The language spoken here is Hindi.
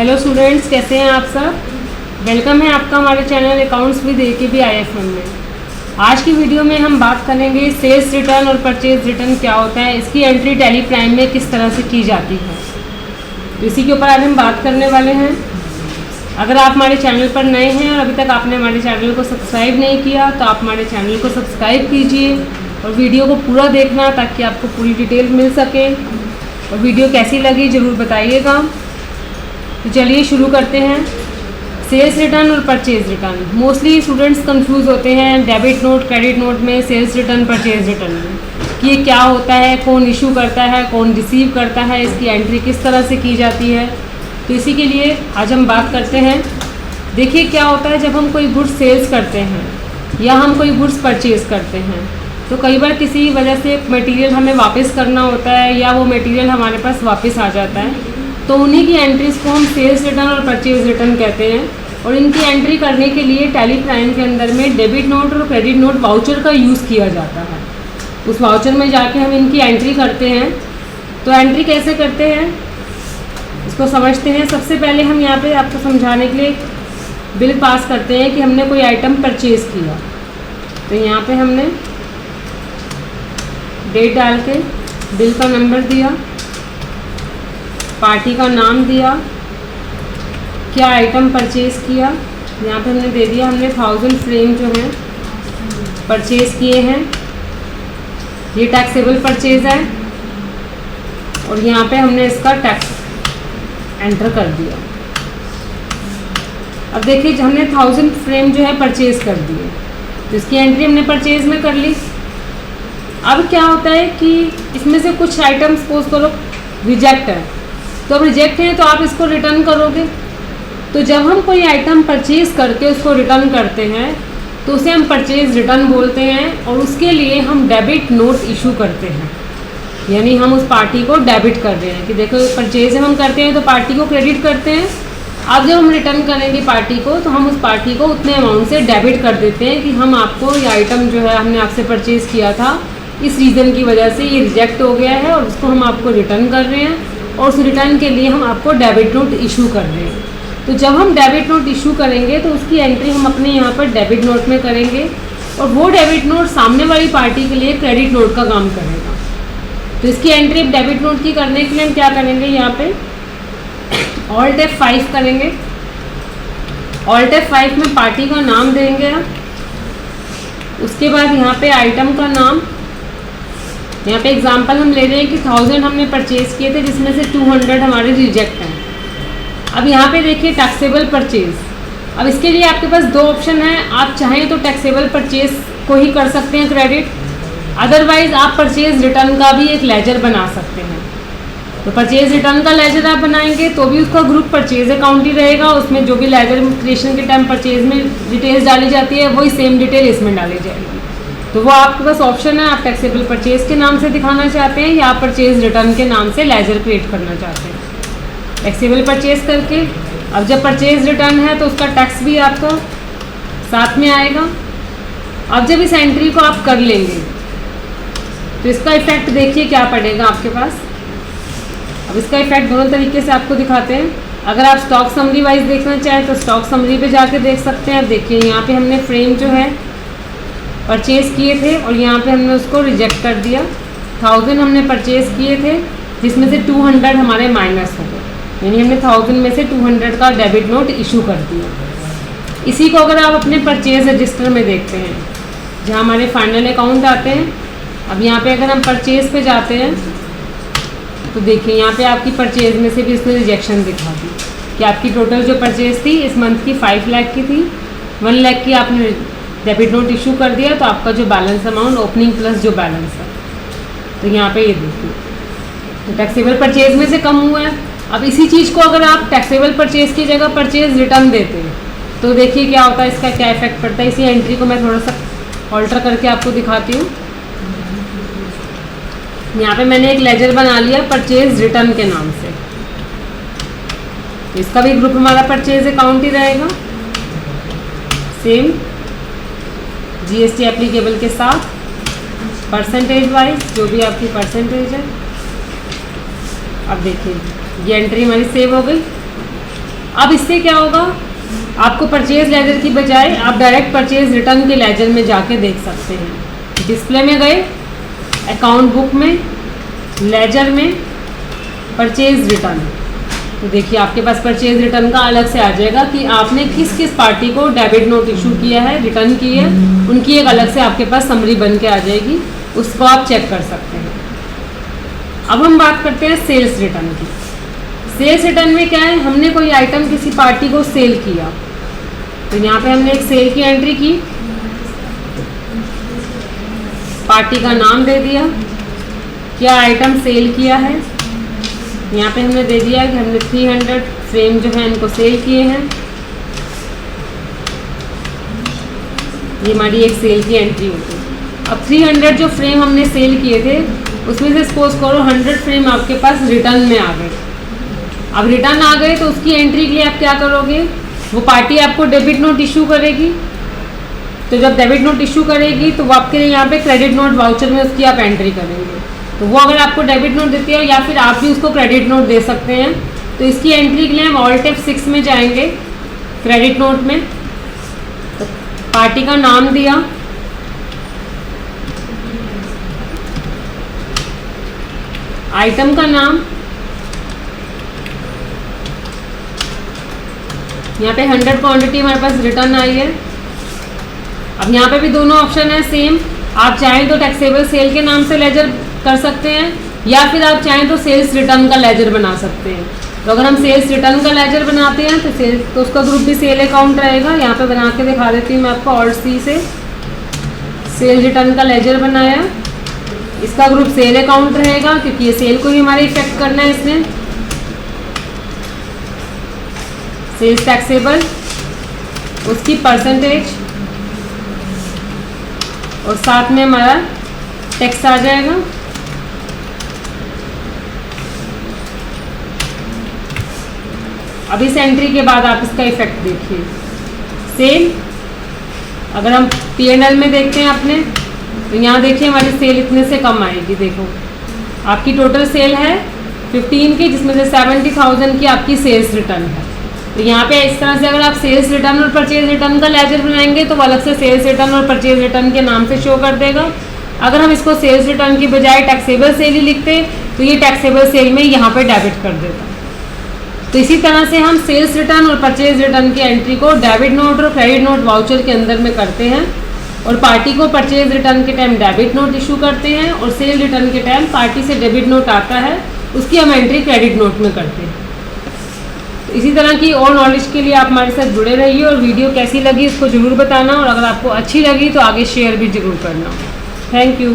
हेलो स्टूडेंट्स, कैसे हैं आप सब। वेलकम है आपका हमारे चैनल अकाउंट्स विद AKB-IFM में। आज की वीडियो में हम बात करेंगे सेल्स रिटर्न और परचेज रिटर्न क्या होता है, इसकी एंट्री टैली प्राइम में किस तरह से की जाती है, तो इसी के ऊपर आज हम बात करने वाले हैं। अगर आप हमारे चैनल पर नए हैं और अभी तक आपने हमारे चैनल को सब्सक्राइब नहीं किया तो आप हमारे चैनल को सब्सक्राइब कीजिए और वीडियो को पूरा देखना ताकि आपको पूरी डिटेल मिल सके। और वीडियो कैसी लगी ज़रूर बताइएगा। तो चलिए शुरू करते हैं। सेल्स रिटर्न और purchase return, mostly students confuse होते हैं डेबिट नोट क्रेडिट नोट में, सेल्स रिटर्न परचेज रिटर्न में कि ये क्या होता है, कौन इशू करता है, कौन रिसीव करता है, इसकी एंट्री किस तरह से की जाती है। तो इसी के लिए आज हम बात करते हैं। देखिए क्या होता है, जब हम कोई गुड्स सेल्स करते हैं या हम कोई गुड्स परचेज़ करते हैं तो कई बार किसी वजह से मटेरियल हमें वापस करना होता है या वो मटेरियल हमारे पास वापस आ जाता है, तो उन्हीं की एंट्रीज़ को हम सेल्स रिटर्न और परचेज रिटर्न कहते हैं। और इनकी एंट्री करने के लिए टैली प्राइम के अंदर में डेबिट नोट और क्रेडिट नोट वाउचर का यूज़ किया जाता है। उस वाउचर में जाके हम इनकी एंट्री करते हैं। तो एंट्री कैसे करते हैं इसको समझते हैं। सबसे पहले हम यहाँ पे आपको समझाने के लिए बिल पास करते हैं कि हमने कोई आइटम परचेज़ किया। तो यहाँ पे हमने डेट डाल के बिल का नंबर दिया, पार्टी का नाम दिया, क्या आइटम परचेज़ किया। यहाँ पे हमने दे दिया, हमने 1000 फ्रेम जो हैं परचेज़ किए हैं, ये टैक्सेबल परचेज़ है और यहाँ पे हमने इसका टैक्स एंटर कर दिया। अब देखिए हमने 1000 फ्रेम जो है परचेज़ कर दिए, तो इसकी एंट्री हमने परचेज़ में कर ली। अब क्या होता है कि इसमें से कुछ आइटम सपोज करो रिजेक्ट है, तो अब रिजेक्ट है तो आप इसको रिटर्न करोगे। तो जब हम कोई आइटम परचेज़ करके उसको रिटर्न करते हैं तो उसे हम परचेज़ रिटर्न बोलते हैं और उसके लिए हम डेबिट नोट इशू करते हैं, यानी हम उस पार्टी को डेबिट कर रहे हैं कि देखो परचेज़ हम करते हैं तो पार्टी को क्रेडिट करते हैं। अब जब हम रिटर्न करेंगे पार्टी को तो हम उस पार्टी को उतने अमाउंट से डेबिट कर देते हैं कि हम आपको ये आइटम जो है हमने आपसे परचेज़ किया था, इस रीज़न की वजह से ये रिजेक्ट हो गया है और उसको हम आपको रिटर्न कर रहे हैं और उस रिटर्न के लिए हम आपको डेबिट नोट इशू कर रहे हैं। तो जब हम डेबिट नोट इशू करेंगे तो उसकी एंट्री हम अपने यहाँ पर डेबिट नोट में करेंगे और वो डेबिट नोट सामने वाली पार्टी के लिए क्रेडिट नोट का काम करेगा। तो इसकी एंट्री डेबिट नोट की करने के लिए हम क्या करेंगे, यहाँ पे Alt F5 करेंगे। Alt F5 में पार्टी का नाम देंगे आप। उसके बाद यहाँ पे आइटम का नाम, यहाँ पे एग्जांपल हम ले रहे हैं कि 1000 हमने परचेज़ किए थे जिसमें से 200 हमारे रिजेक्ट हैं। अब यहाँ पे देखिए टैक्सेबल परचेज़। अब इसके लिए आपके पास दो ऑप्शन है, आप चाहें तो टैक्सेबल परचेज़ को ही कर सकते हैं क्रेडिट, अदरवाइज़ आप परचेज़ रिटर्न का भी एक लेजर बना सकते हैं। तो परचेज़ रिटर्न का लेजर आप बनाएंगे तो भी उसका ग्रुप परचेज़ अकाउंट ही रहेगा, उसमें जो भी लेजर क्रिएशन के टाइम परचेज़ में डिटेल्स डाली जाती है वही सेम डिटेल इसमें डाली जाएगी। तो वो आपके पास ऑप्शन है, आप टैक्सेबल परचेज़ के नाम से दिखाना चाहते हैं या आप परचेज़ रिटर्न के नाम से लेजर क्रिएट करना चाहते हैं। टैक्सेबल परचेज़ करके अब जब परचेज़ रिटर्न है तो उसका टैक्स भी आपका साथ में आएगा। अब जब इस एंट्री को आप कर लेंगे तो इसका इफेक्ट देखिए क्या पड़ेगा आपके पास। अब इसका इफेक्ट दोनों तरीके से आपको दिखाते हैं। अगर आप स्टॉक समरी वाइज देखना चाहें तो स्टॉक समरी पे जाके देख सकते हैं। देखिए यहाँ पे हमने फ्रेम जो है परचेज़ किए थे और यहाँ पे हमने उसको रिजेक्ट कर दिया। 1000 हमने परचेज़ किए थे जिसमें से 200 हमारे माइनस हो गए, यानी हमने 1000 में से 200 का डेबिट नोट इशू कर दिया। इसी को अगर आप अपने परचेज़ रजिस्टर में देखते हैं जहाँ हमारे फाइनल अकाउंट आते हैं, अब यहाँ पे अगर हम परचेज़ पे जाते हैं तो देखिए यहाँ पे आपकी परचेज़ में से भी इसने रिजेक्शन दिखा दी कि आपकी टोटल जो परचेज़ थी इस मंथ की 5 लाख की थी, 1 लाख की आपने डेबिट नोट इशू कर दिया, तो आपका जो बैलेंस अमाउंट ओपनिंग प्लस जो बैलेंस है तो यहाँ पे ये देखिए तो टैक्सेबल परचेज़ में से कम हुआ है। अब इसी चीज़ को अगर आप टैक्सेबल परचेज़ की जगह परचेज़ रिटर्न देते हैं तो देखिए क्या होता है, इसका क्या इफेक्ट पड़ता है। इसी एंट्री को मैं थोड़ा सा ऑल्टर करके आपको दिखाती हूँ। यहाँ पे मैंने एक लेजर बना लिया परचेज़ रिटर्न के नाम से, तो इसका भी ग्रुप हमारा परचेज़ अकाउंट ही रहेगा, सेम GST एप्लीकेबल के साथ परसेंटेज वाइज जो भी आपकी परसेंटेज है। अब देखिए ये एंट्री हमारी सेव हो गई। अब इससे क्या होगा, आपको परचेज लेजर की बजाय आप डायरेक्ट परचेज रिटर्न के लेजर में जाके देख सकते हैं। डिस्प्ले में गए, अकाउंट बुक में, लेजर में, परचेज रिटर्न, तो देखिए आपके पास परचेज रिटर्न का अलग से आ जाएगा कि आपने किस किस पार्टी को डेबिट नोट इशू किया है, रिटर्न की है, उनकी एक अलग से आपके पास समरी बन के आ जाएगी, उसको आप चेक कर सकते हैं। अब हम बात करते हैं सेल्स रिटर्न की। सेल्स रिटर्न में क्या है, हमने कोई आइटम किसी पार्टी को सेल किया, तो यहाँ पे हमने एक सेल की एंट्री की, पार्टी का नाम दे दिया, क्या आइटम सेल किया है, यहाँ पे हमने दे दिया कि हमने 300 फ्रेम जो है इनको सेल किए हैं। ये हमारी एक सेल की एंट्री होती है। अब 300 जो फ्रेम हमने सेल किए थे उसमें से सपोज करो 100 फ्रेम आपके पास रिटर्न में आ गए। अब रिटर्न आ गए तो उसकी एंट्री के लिए आप क्या करोगे, वो पार्टी आपको डेबिट नोट इशू करेगी, तो जब डेबिट नोट इशू करेगी तो वो आपके लिए यहाँ पे क्रेडिट नोट वाउचर में उसकी आप एंट्री करेंगे। तो वो अगर आपको डेबिट नोट देती है या फिर आप भी उसको क्रेडिट नोट दे सकते हैं, तो इसकी एंट्री के लिए हम ऑल्ट F6 में जाएंगे, क्रेडिट नोट में, तो पार्टी का नाम दिया, आइटम का नाम, यहाँ पे 100 क्वांटिटी हमारे पास रिटर्न आई है। अब यहाँ पे भी दोनों ऑप्शन है सेम, आप चाहें तो टैक्सेबल सेल के नाम से लेजर कर सकते हैं या फिर आप चाहें तो सेल्स रिटर्न का लेजर बना सकते हैं। तो अगर हम सेल्स रिटर्न का लेजर बनाते हैं तो उसका ग्रुप भी सेल अकाउंट रहेगा। यहाँ पे बना के दिखा देती हूँ मैं आपको, ऑल्ट-C से सेल रिटर्न का लेजर बनाया, इसका ग्रुप सेल अकाउंट रहेगा क्योंकि ये सेल को ही हमारे इफेक्ट करना है इसमें। सेल्स टैक्सेबल, उसकी परसेंटेज और साथ में हमारा टैक्स आ जाएगा। अब इस एंट्री के बाद आप इसका इफेक्ट देखिए। सेल अगर हम P&L में देखते हैं अपने, तो यहाँ देखिए हमारी सेल इतने से कम आएगी। देखो आपकी टोटल सेल है 15 की, जिसमें से 70,000 की आपकी सेल्स रिटर्न है। तो यहाँ पे इस तरह से अगर आप सेल्स रिटर्न और परचेज रिटर्न का लेजर बनाएंगे तो वो अलग से सेल्स रिटर्न और परचेज रिटर्न के नाम से शो कर देगा। अगर हम इसको सेल्स रिटर्न की बजाय टैक्सेबल सेल ही लिखते तो ये टैक्सेबल सेल में यहाँ पे डेबिट कर देता। तो इसी तरह से हम सेल्स रिटर्न और परचेज रिटर्न की एंट्री को डेबिट नोट और क्रेडिट नोट वाउचर के अंदर में करते हैं, और पार्टी को परचेज रिटर्न के टाइम डेबिट नोट इशू करते हैं, और सेल रिटर्न के टाइम पार्टी से डेबिट नोट आता है उसकी हम एंट्री क्रेडिट नोट में करते हैं। तो इसी तरह की और नॉलेज के लिए आप हमारे साथ जुड़े रहिए, और वीडियो कैसी लगी इसको ज़रूर बताना, और अगर आपको अच्छी लगी तो आगे शेयर भी ज़रूर करना। Thank you.